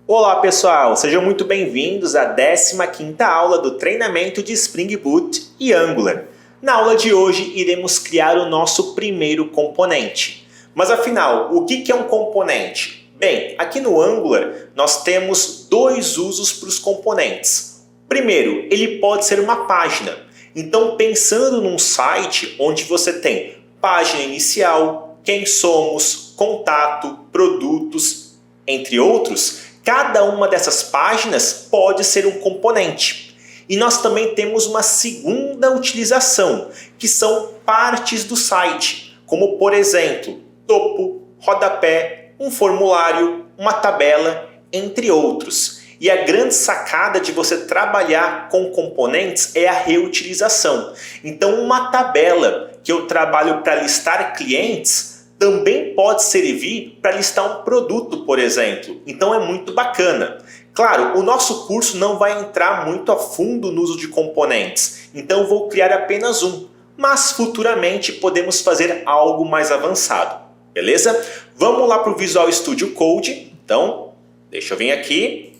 Olá pessoal, sejam muito bem-vindos à 15ª aula do treinamento de Spring Boot e Angular. Na aula de hoje iremos criar o nosso primeiro componente. Mas afinal, o que é um componente? Bem, aqui no Angular nós temos dois usos para os componentes. Primeiro, ele pode ser uma página. Então, pensando num site onde você tem página inicial, quem somos, contato, produtos, entre outros, cada uma dessas páginas pode ser um componente. E nós também temos uma segunda utilização, que são partes do site, como por exemplo, topo, rodapé, um formulário, uma tabela, entre outros. E a grande sacada de você trabalhar com componentes é a reutilização. Então, uma tabela que eu trabalho para listar clientes também pode servir para listar um produto, por exemplo. Então é muito bacana. Claro, o nosso curso não vai entrar muito a fundo no uso de componentes, então eu vou criar apenas um, mas futuramente podemos fazer algo mais avançado, beleza? Vamos lá para o Visual Studio Code. Então, deixa eu vir aqui.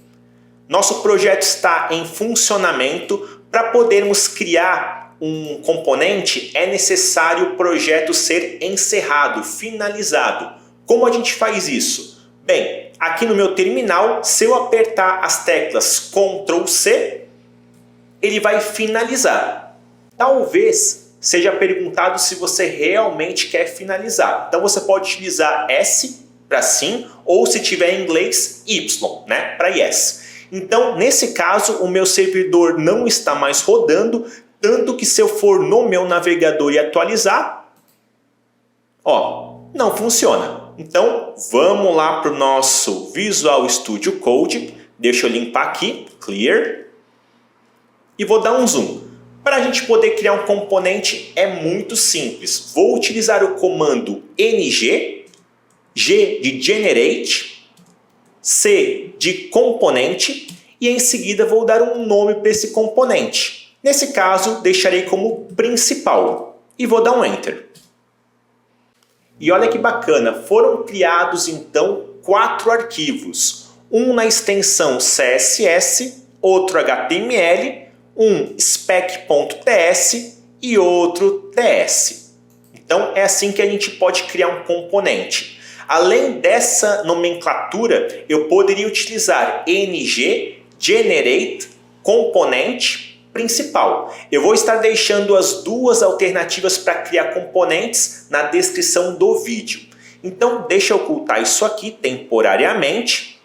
Nosso projeto está em funcionamento. Para podermos criar um componente, é necessário o projeto ser encerrado, finalizado. Como a gente faz isso? Bem, aqui no meu terminal, se eu apertar as teclas Ctrl C, ele vai finalizar. Talvez seja perguntado se você realmente quer finalizar. Então você pode utilizar S para sim, ou se tiver em inglês, Y, né, para yes. Então, nesse caso, o meu servidor não está mais rodando, tanto que se eu for no meu navegador e atualizar, ó, não funciona. Então, vamos lá para o nosso Visual Studio Code. Deixa eu limpar aqui, Clear. E vou dar um zoom. Para a gente poder criar um componente é muito simples. Vou utilizar o comando ng, G de Generate, C de componente e em seguida vou dar um nome para esse componente. Nesse caso, deixarei como principal e vou dar um Enter. E olha que bacana, foram criados então 4 arquivos. Um na extensão CSS, outro HTML, um spec.ts e outro TS. Então é assim que a gente pode criar um componente. Além dessa nomenclatura, eu poderia utilizar ng, generate, componente, principal. Eu vou estar deixando as duas alternativas para criar componentes na descrição do vídeo. Então, deixa eu ocultar isso aqui temporariamente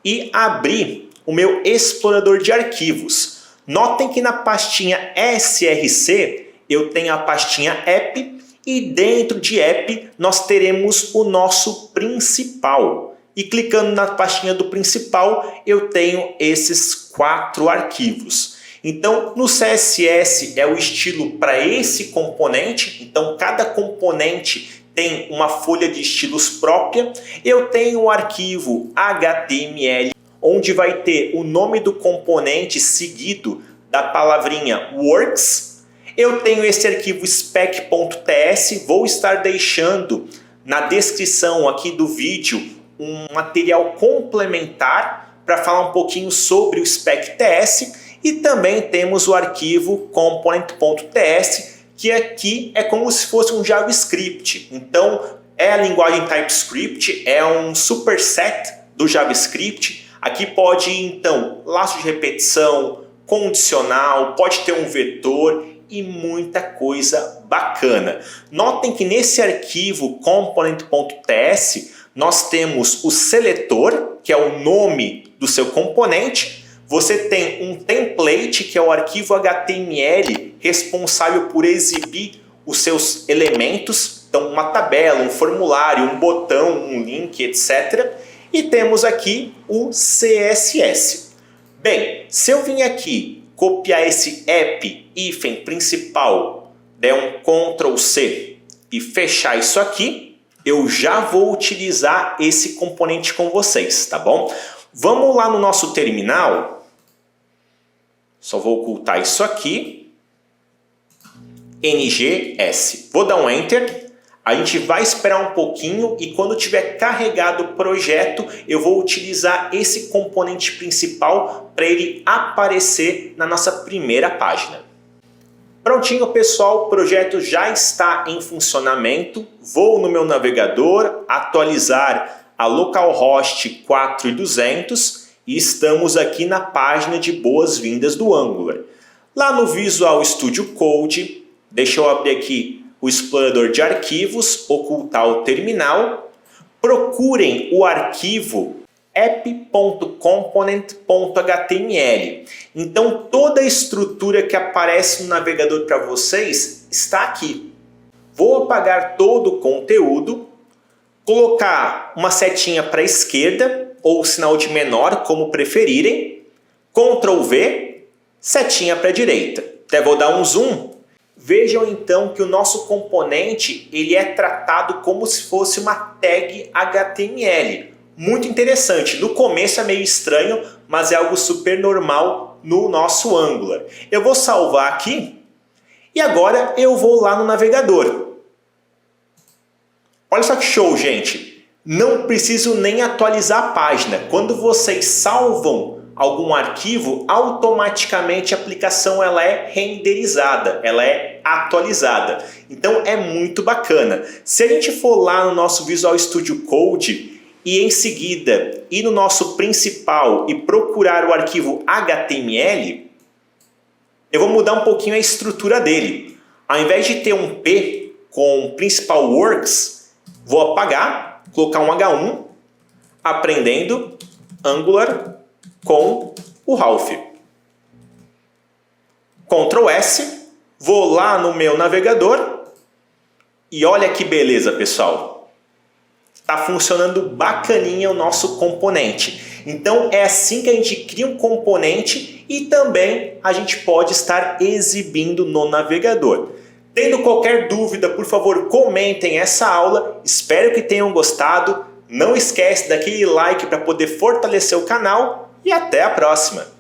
e abrir o meu explorador de arquivos. Notem que na pastinha src eu tenho a pastinha app e dentro de app nós teremos o nosso principal. E clicando na pastinha do principal eu tenho esses 4 arquivos. Então, no CSS é o estilo para esse componente. Então, cada componente tem uma folha de estilos própria. Eu tenho o arquivo HTML, onde vai ter o nome do componente seguido da palavrinha works. Eu tenho esse arquivo spec.ts. Vou estar deixando na descrição aqui do vídeo um material complementar para falar um pouquinho sobre o spec.ts. E também temos o arquivo component.ts, que aqui é como se fosse um JavaScript. Então, é a linguagem TypeScript, é um superset do JavaScript. Aqui pode, então, laço de repetição, condicional, pode ter um vetor e muita coisa bacana. Notem que nesse arquivo component.ts, nós temos o seletor, que é o nome do seu componente. Você tem um template, que é o arquivo HTML, responsável por exibir os seus elementos. Então, uma tabela, um formulário, um botão, um link, etc. E temos aqui o CSS. Bem, se eu vim aqui copiar esse app hífen principal, der um Ctrl C e fechar isso aqui, eu já vou utilizar esse componente com vocês, tá bom? Vamos lá no nosso terminal. Só vou ocultar isso aqui. NGS. Vou dar um Enter. A gente vai esperar um pouquinho e quando tiver carregado o projeto, eu vou utilizar esse componente principal para ele aparecer na nossa primeira página. Prontinho, pessoal, o projeto já está em funcionamento. Vou no meu navegador, atualizar a localhost 4200 e estamos aqui na página de boas-vindas do Angular. Lá no Visual Studio Code, deixa eu abrir aqui o explorador de arquivos, ocultar o terminal. Procurem o arquivo app.component.html. Então toda a estrutura que aparece no navegador para vocês está aqui. Vou apagar todo o conteúdo, colocar uma setinha para a esquerda ou sinal de menor, como preferirem, Ctrl V, setinha para a direita. Até vou dar um zoom. Vejam então que o nosso componente ele é tratado como se fosse uma tag HTML. Muito interessante. No começo é meio estranho, mas é algo super normal no nosso Angular. Eu vou salvar aqui e agora eu vou lá no navegador. Olha só que show, gente. Não preciso nem atualizar a página. Quando vocês salvam algum arquivo, automaticamente a aplicação ela é renderizada, ela é atualizada. Então é muito bacana. Se a gente for lá no nosso Visual Studio Code e em seguida ir no nosso principal e procurar o arquivo HTML, eu vou mudar um pouquinho a estrutura dele. Ao invés de ter um P com Principal Works, vou apagar, colocar um H1, aprendendo Angular com o Ralph. Ctrl S, vou lá no meu navegador e olha que beleza, pessoal. Está funcionando bacaninha o nosso componente. Então é assim que a gente cria um componente e também a gente pode estar exibindo no navegador. Tendo qualquer dúvida, por favor, comentem essa aula. Espero que tenham gostado. Não esquece daquele like para poder fortalecer o canal. E até a próxima!